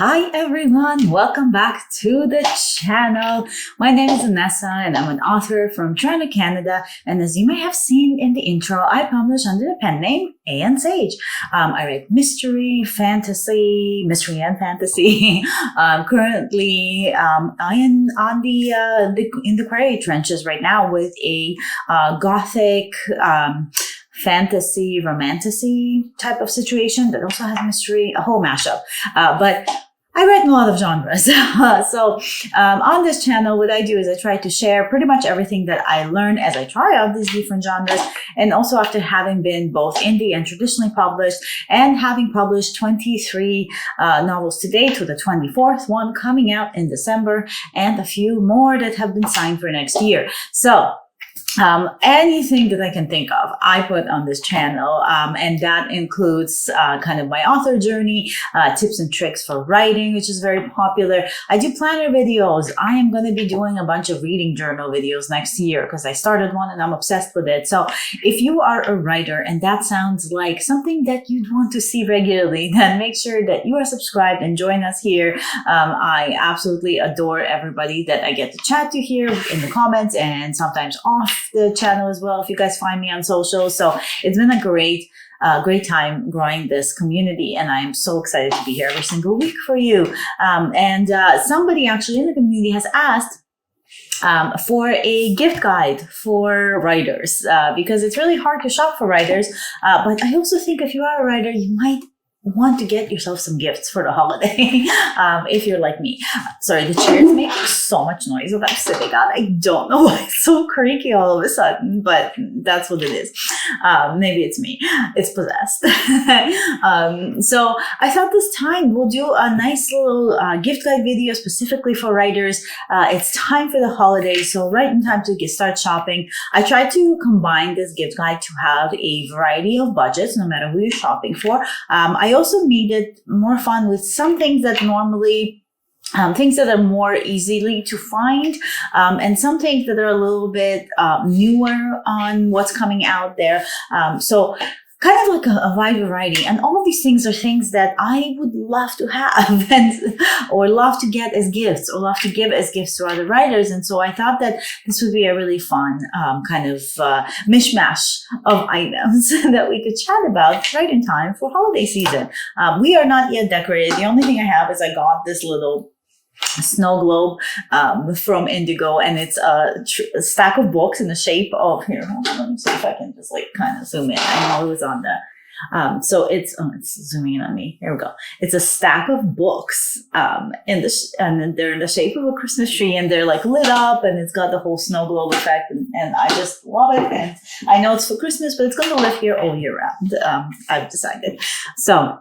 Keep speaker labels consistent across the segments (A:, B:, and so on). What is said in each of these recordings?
A: Hi everyone, welcome back to the channel. My name is Vanessa and I'm an author from Toronto, Canada. And as you may have seen in the intro, I publish under the pen name A.N. Sage. I write mystery and fantasy. Currently, I am on in the quarry trenches right now with a gothic fantasy, romantasy type of situation that also has mystery, a whole mashup. But I write in a lot of genres. So on this channel, what I do is I try to share pretty much everything that I learn as I try out these different genres. And also after having been both indie and traditionally published and having published 23 novels to date, with the 24th one coming out in December and a few more that have been signed for next year. So anything that I can think of, I put on this channel, and that includes kind of my author journey, tips and tricks for writing, which is very popular. I do planner videos. I am going to be doing a bunch of reading journal videos next year because I started one and I'm obsessed with it. So if you are a writer and that sounds like something that you'd want to see regularly, then make sure that you are subscribed and join us here. I absolutely adore everybody that I get to chat to here in the comments and sometimes off the channel as well if you guys find me on social. So it's been a great time growing this community, and I'm so excited to be here every single week for you. Somebody actually in the community has asked for a gift guide for writers because it's really hard to shop for writers. But I also think if you are a writer, you might want to get yourself some gifts for the holiday if you're like me. Sorry, the chair is making so much noise that I'm sitting on. I don't know why it's so creaky all of a sudden, but that's what it is. Maybe it's me. It's possessed. So I thought this time we'll do a nice little gift guide video specifically for writers. It's time for the holidays, so right in time to start shopping. I tried to combine this gift guide to have a variety of budgets, no matter who you're shopping for. I also made it more fun with some things that normally things that are more easily to find, and some things that are a little bit newer on what's coming out there. So kind of like a wide variety. And all of these things are things that I would love to have or love to get as gifts or love to give as gifts to other writers. And so I thought that this would be a really fun kind of mishmash of items that we could chat about right in time for holiday season. We are not yet decorated. The only thing I have is I got this little snow globe from Indigo, and it's a stack of books in the shape of, here, hold on, let me see if I can just like kind of zoom in. I know it was on the so it's zooming in on me. Here we go. It's a stack of books and then they're in the shape of a Christmas tree, and they're like lit up, and it's got the whole snow globe effect, and I just love it. And I know it's for Christmas, but it's going to live here all year round. I've decided. So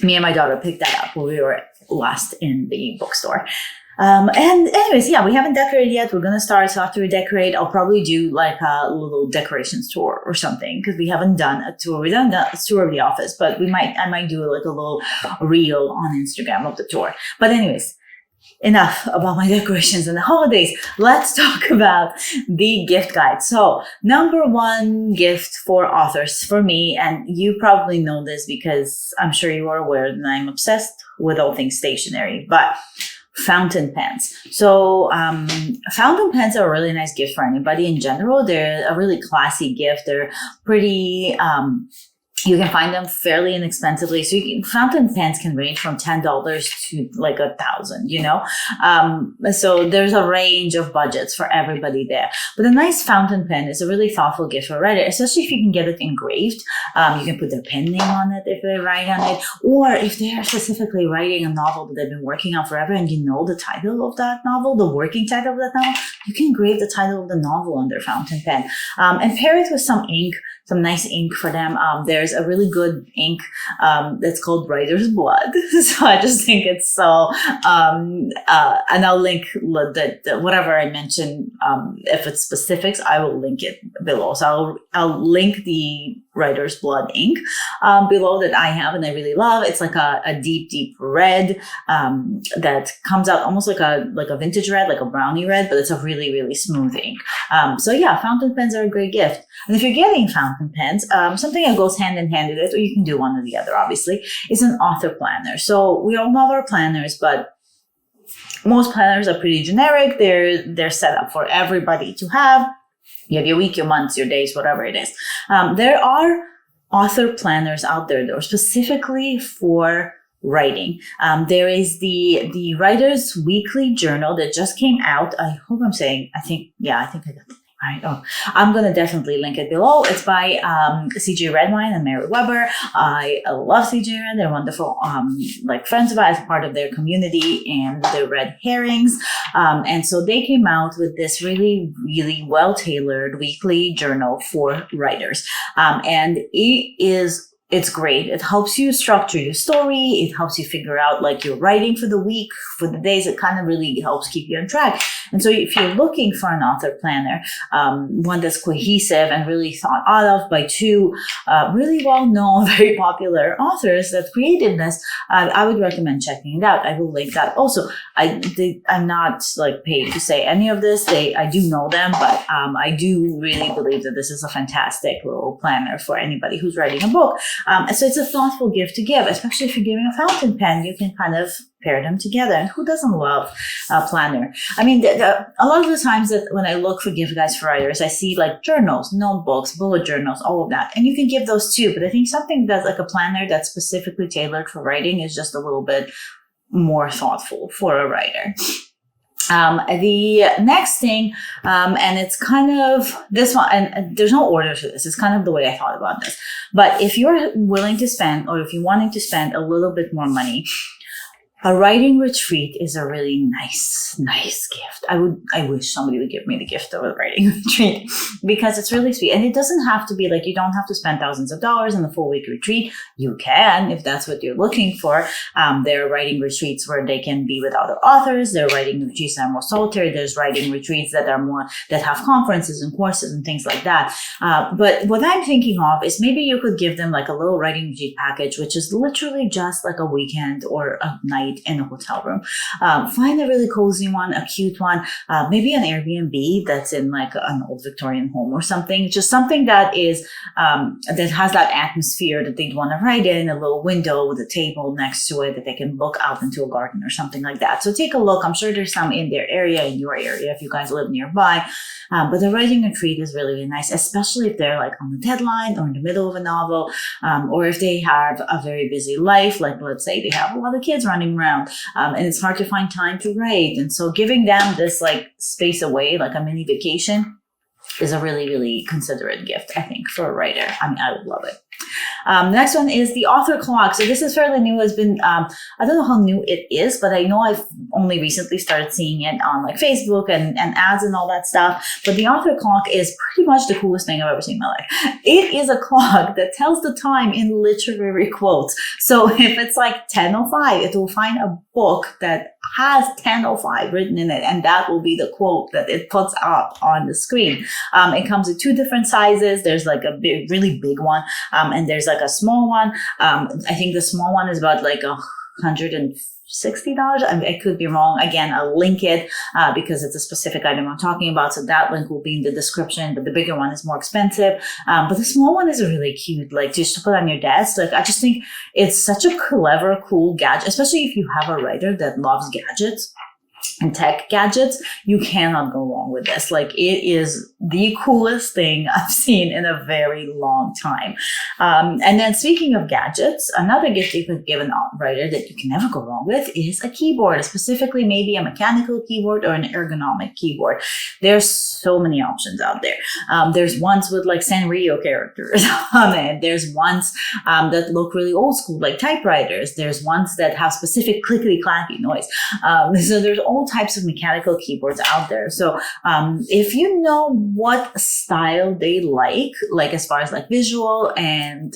A: me and my daughter picked that up when we were last in the bookstore. And anyways, yeah, we haven't decorated yet. We're going to start. So after we decorate, I'll probably do like a little decorations tour or something, because we haven't done a tour. We haven't done a tour of the office, but I might do like a little reel on Instagram of the tour. But anyways, enough about my decorations and the holidays. Let's talk about the gift guide. So number one gift for authors for me, and you probably know this because I'm sure you are aware that I'm obsessed with all things stationery, but fountain pens. So fountain pens are a really nice gift for anybody in general. They're a really classy gift. They're pretty you can find them fairly inexpensively. So fountain pens can range from $10 to like $1,000, you know? So there's a range of budgets for everybody there. But a nice fountain pen is a really thoughtful gift for a writer, especially if you can get it engraved. You can put their pen name on it if they write on it, or if they are specifically writing a novel that they've been working on forever and you know the title of that novel, the working title of that novel, you can engrave the title of the novel on their fountain pen, and pair it with some ink, some nice ink for them. There's a really good ink that's called Writer's Blood. So I just think it's so, and I'll link whatever I mentioned. If it's specifics, I will link it below. So I'll link the writer's blood ink below that I have and I really love. It's like a deep red that comes out almost like a vintage red, like a brownie red, but it's a really smooth ink. So yeah, fountain pens are a great gift. And if you're getting fountain pens, something that goes hand in hand with it, or you can do one or the other, obviously, is an author planner. So we all love our planners, but most planners are pretty generic. They're set up for everybody to have. You have your week, your months, your days, whatever it is. There are author planners out there that are specifically for writing. There is the Writer's Weekly Journal that just came out. I think I got the name right. Oh, I'm going to definitely link it below. It's by CJ Redwine and Mary Weber. I love CJ Red. They're wonderful, like friends of ours, part of their community, and the Red Herrings. And so they came out with this really well-tailored weekly journal for writers. And it's great. It helps you structure your story. It helps you figure out like your writing for the week, for the days. It kind of really helps keep you on track. And so if you're looking for an author planner, one that's cohesive and really thought out of by two really well-known, very popular authors that created this, I would recommend checking it out. I will link that. Also, I'm not like paid to say any of this. I do know them, but I do really believe that this is a fantastic little planner for anybody who's writing a book. So it's a thoughtful gift to give, especially if you're giving a fountain pen. You can kind of pair them together. And who doesn't love a planner? I mean, a lot of the times that when I look for gift guides for writers, I see like journals, notebooks, bullet journals, all of that. And you can give those too. But I think something that's like a planner that's specifically tailored for writing is just a little bit more thoughtful for a writer. The next thing, and it's kind of this one, and there's no order to this. It's kind of the way I thought about this. But if you're willing to spend, or if you're wanting to spend a little bit more money, a writing retreat is a really nice gift. I wish somebody would give me the gift of a writing retreat because it's really sweet. And it doesn't have to be like, you don't have to spend thousands of dollars on the full week retreat. You can, if that's what you're looking for. There are writing retreats where they can be with other authors. There are writing retreats that are more solitary. There's writing retreats that have conferences and courses and things like that. But what I'm thinking of is maybe you could give them like a little writing retreat package, which is literally just like a weekend or a night in a hotel room. Find a really cozy one, a cute one, maybe an Airbnb that's in like an old Victorian home or something. Just something that is that has that atmosphere that they'd want to write in, a little window with a table next to it that they can look out into a garden or something like that. So take a look. I'm sure there's some in their area, in your area, if you guys live nearby. But the writing retreat is really nice, especially if they're like on the deadline or in the middle of a novel, or if they have a very busy life, like let's say they have a lot of kids running around, and it's hard to find time to write. And so giving them this like space away, like a mini vacation, is a really considerate gift, I think, for a writer. I mean, I would love it. Next one is the author clock. So this is fairly new. It's been, I don't know how new it is, but I know I've only recently started seeing it on like Facebook and ads and all that stuff. But the author clock is pretty much the coolest thing I've ever seen in my life. It is a clock that tells the time in literary quotes. So if it's like 10:05, it will find a book that has 10:05 written in it, and that will be the quote that it puts up on the screen. It comes in two different sizes. There's like a big, really big one, and there's like a small one. I think the small one is about like $160. I could be wrong. Again, I'll link it because it's a specific item I'm talking about. So that link will be in the description, but the bigger one is more expensive. But the small one is really cute, like just to put on your desk. Like I just think it's such a clever, cool gadget, especially if you have a writer that loves gadgets and tech gadgets. You cannot go wrong with this. Like it is the coolest thing I've seen in a very long time. And then speaking of gadgets, another gift you could give a writer that you can never go wrong with is a keyboard, specifically maybe a mechanical keyboard or an ergonomic keyboard. There's so many options out there. There's ones with like Sanrio characters on it. There's ones that look really old school, like typewriters. There's ones that have specific clickety clacky noise. So there's all types of mechanical keyboards out there. So if you know what style they like as far as like visual and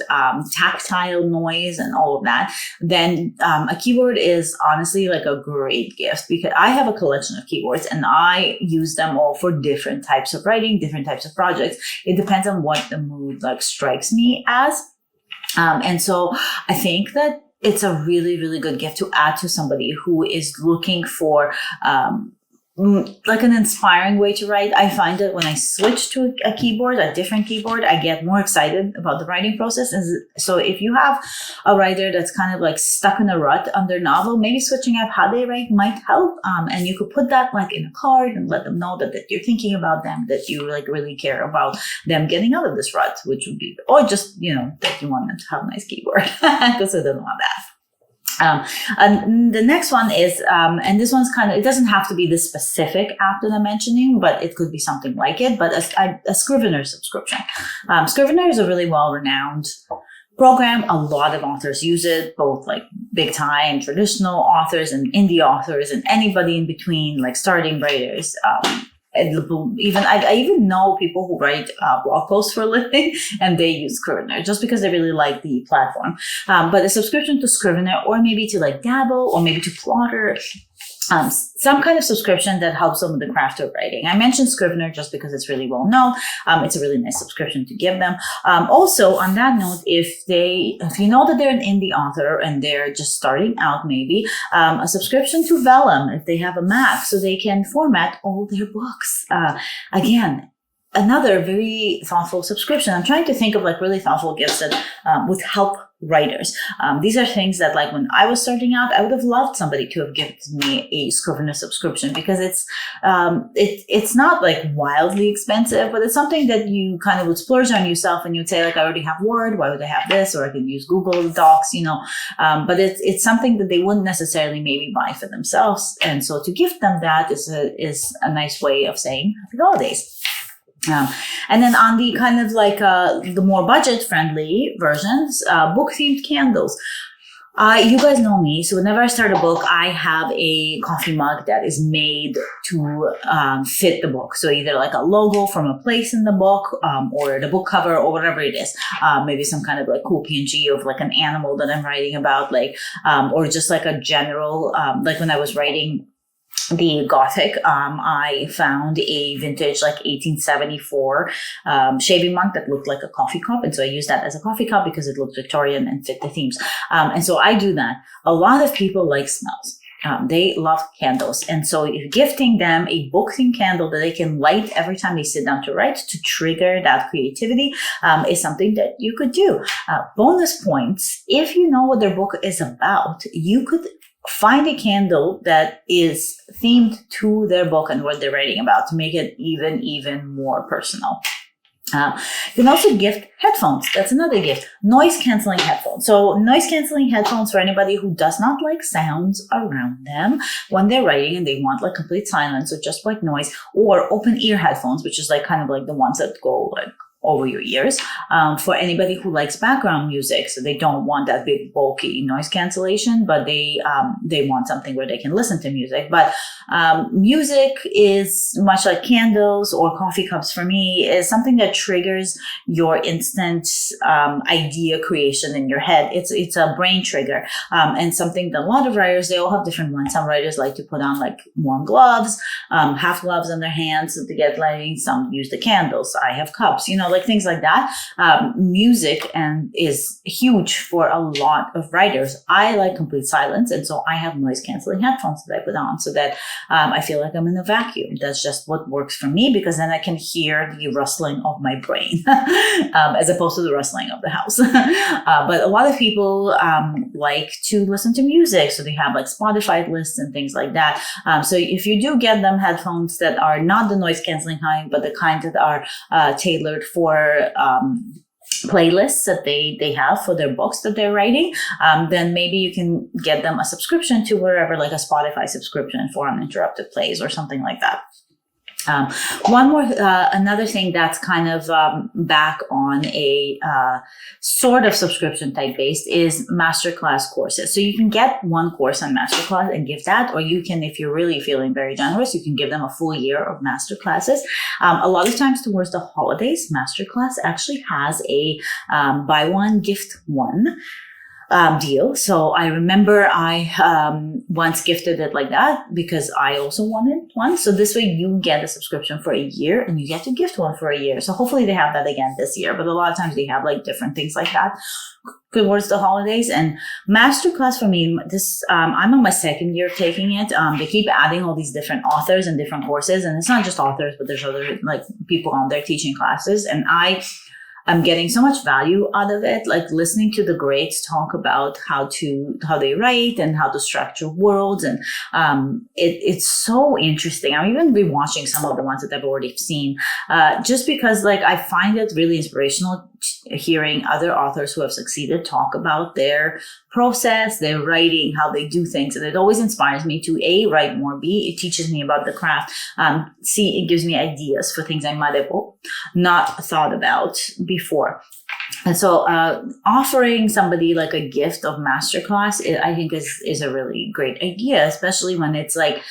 A: tactile noise and all of that, then a keyboard is honestly like a great gift, because I have a collection of keyboards and I use them all for different types of writing, different types of projects. It depends on what the mood like strikes me as. And so I think that it's a really, really good gift to add to somebody who is looking for like an inspiring way to write. I find that when I switch to a keyboard, a different keyboard, I get more excited about the writing process. And so if you have a writer that's kind of like stuck in a rut on their novel, maybe switching up how they write might help. And you could put that like in a card and let them know that you're thinking about them, that you like really care about them getting out of this rut, which would be, or just, that you want them to have a nice keyboard, because I don't want that. And the next one is, and this one's kind of, it doesn't have to be the specific app that I'm mentioning, but it could be something like it, but a Scrivener subscription. Scrivener is a really well-renowned program. A lot of authors use it, both like big time traditional authors and indie authors and anybody in between, like starting writers. I even know people who write blog posts for a living, and they use Scrivener just because they really like the platform. But a subscription to Scrivener, or maybe to like Dabble, or maybe to Plotter, some kind of subscription that helps them with the craft of writing. I mentioned Scrivener just because it's really well known. It's a really nice subscription to give them. Also, on that note, if you know that they're an indie author and they're just starting out, maybe a subscription to Vellum if they have a Mac, so they can format all their books. Again, another very thoughtful subscription. I'm trying to think of like really thoughtful gifts that would help writers. These are things that, like, when I was starting out, I would have loved somebody to have given me a Scrivener subscription, because it's not like wildly expensive, but it's something that you kind of would splurge on yourself, and you'd say, like, I already have Word, why would I have this? Or I can use Google Docs, but it's something that they wouldn't necessarily maybe buy for themselves. And so to gift them that is a nice way of saying happy holidays. And then on the kind of like the more budget-friendly versions, book-themed candles. You guys know me, so whenever I start a book, I have a coffee mug that is made to fit the book. So either like a logo from a place in the book, or the book cover, or whatever it is. Maybe some kind of like cool PNG of like an animal that I'm writing about, like, or just like a general, like when I was writing the Gothic, I found a vintage like 1874 shaving mug that looked like a coffee cup, and so I used that as a coffee cup because it looked Victorian and fit the themes. And so I do that. A lot of people like smells. They love candles, and so if gifting them a book-themed candle that they can light every time they sit down to write to trigger that creativity is something that you could do. Bonus points: if you know what their book is about, you could find a candle that is themed to their book and what they're writing about to make it even more personal. You can also gift headphones. That's another gift. Noise-canceling headphones. So noise-canceling headphones for anybody who does not like sounds around them when they're writing and they want like complete silence or just white noise, or open ear headphones, which is like kind of like the ones that go like over your ears, for anybody who likes background music. So they don't want that big bulky noise cancellation, but they want something where they can listen to music. But music is much like candles or coffee cups for me, is something that triggers your instant idea creation in your head. It's a brain trigger, and something that a lot of writers, they all have different ones. Some writers like to put on like warm gloves, half gloves on their hands to get lighting. Some use the candles. I have cups, like things like that. Music is huge for a lot of writers. I like complete silence, and so I have noise canceling headphones that I put on so that I feel like I'm in a vacuum. That's just what works for me, because then I can hear the rustling of my brain as opposed to the rustling of the house. But a lot of people like to listen to music, so they have like Spotify lists and things like that. So if you do get them headphones that are not the noise canceling kind, but the kind that are tailored for playlists that they have for their books that they're writing, then maybe you can get them a subscription to wherever, like a Spotify subscription for uninterrupted plays or something like that. One more, another thing that's kind of back on a sort of subscription type based is masterclass courses. So you can get one course on masterclass and give that, or you can, if you're really feeling very generous, you can give them a full year of masterclasses. A lot of times towards the holidays, masterclass actually has a buy one, gift one deal. So I remember I once gifted it like that because I also wanted one. So this way you get a subscription for a year and you get to gift one for a year. So hopefully they have that again this year. But a lot of times they have like different things like that towards the holidays. And masterclass for me, this I'm on my second year taking it. They keep adding all these different authors and different courses, and it's not just authors, but there's other like people on there teaching classes, and I'm getting so much value out of it, like listening to the greats talk about how they write and how to structure worlds. And it's so interesting. I'm even rewatching some of the ones that I've already seen, just because like I find it really inspirational hearing other authors who have succeeded talk about their process, their writing, how they do things. And it always inspires me to A, write more, B, it teaches me about the craft, C, it gives me ideas for things I might have not thought about before. And so offering somebody like a gift of masterclass, I think is a really great idea, especially when it's like,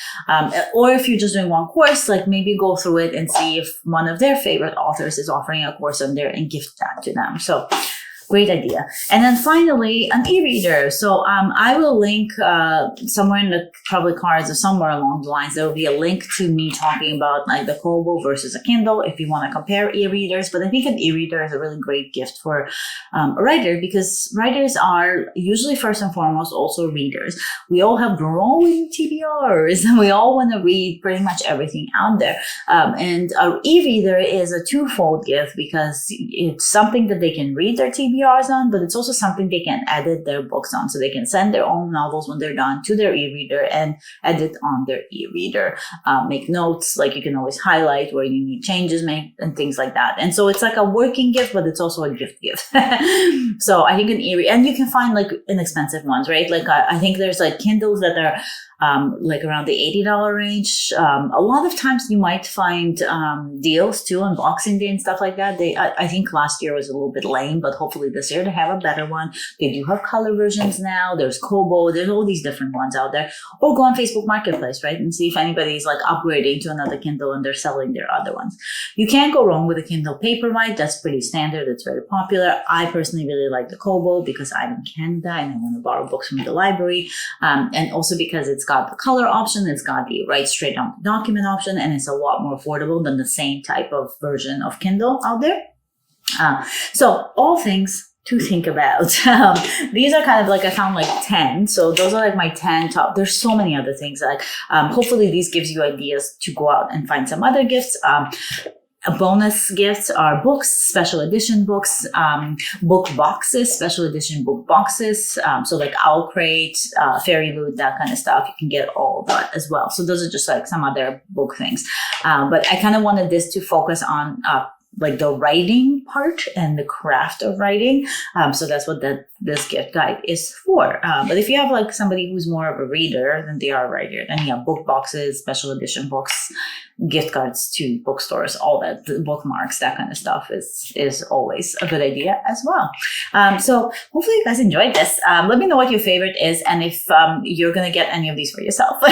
A: or if you're just doing one course, like maybe go through it and see if one of their favorite authors is offering a course on there and gift that to them. So great idea. And then finally, an e-reader. So I will link somewhere in the probably cards or somewhere along the lines, there will be a link to me talking about like the Kobo versus a Kindle if you want to compare e-readers. But I think an e-reader is a really great gift for a writer, because writers are usually first and foremost also readers. We all have growing TBRs and we all want to read pretty much everything out there. And an e-reader is a twofold gift, because it's something that they can read their TBRs on, but it's also something they can edit their books on. So they can send their own novels when they're done to their e-reader and edit on their e-reader, make notes, like you can always highlight where you need changes made and things like that. And so it's like a working gift, but it's also a gift. So I think an e-reader, and you can find like inexpensive ones, right? Like I think there's like Kindles that are like around the $80 range. A lot of times you might find deals too on Boxing Day and stuff like that. I think last year was a little bit lame, but hopefully this year they have a better one. They do have color versions now. There's Kobo. There's all these different ones out there. Or go on Facebook Marketplace, right? And see if anybody's like upgrading to another Kindle and they're selling their other ones. You can't go wrong with a Kindle Paperwhite. That's pretty standard. It's very popular. I personally really like the Kobo because I'm in Canada and I want to borrow books from the library. And also because it's got the color option, it's got the write straight on the document option, and it's a lot more affordable than the same type of version of Kindle out there. So all things to think about. These are kind of like, I found like 10. So those are like my 10 top. There's so many other things. Like hopefully these gives you ideas to go out and find some other gifts. Bonus gifts are books, special edition books, book boxes, special edition book boxes. So like Owl Crate, Fairy Loot, that kind of stuff. You can get all of that as well. So those are just like some other book things. But I kind of wanted this to focus on like the writing part and the craft of writing. So that's what this gift guide is for. But if you have like somebody who's more of a reader than they are a writer, then yeah, book boxes, special edition books, gift cards to bookstores, all that, the bookmarks, that kind of stuff is always a good idea as well. So hopefully you guys enjoyed this. Let me know what your favorite is and if you're going to get any of these for yourself.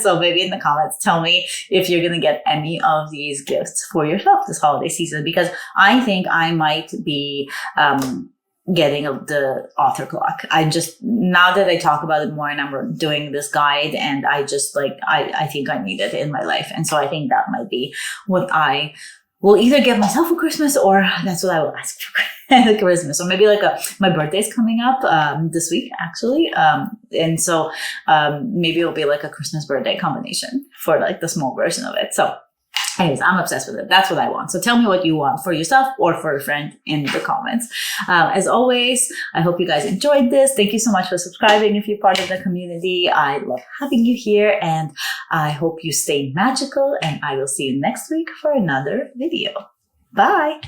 A: So maybe in the comments, tell me if you're going to get any of these gifts for yourself this holiday season, because I think I might be getting the author clock. I just, now that I talk about it more and I'm doing this guide, and I just like, I think I need it in my life. And so I think that might be what I will either get myself for Christmas, or that's what I will ask for Christmas. Or maybe like my birthday's coming up this week actually. And so maybe it'll be like a Christmas birthday combination for like the small version of it. So anyways, I'm obsessed with it. That's what I want. So tell me what you want for yourself or for a friend in the comments. As always, I hope you guys enjoyed this. Thank you so much for subscribing if you're part of the community. I love having you here, and I hope you stay magical, and I will see you next week for another video. Bye.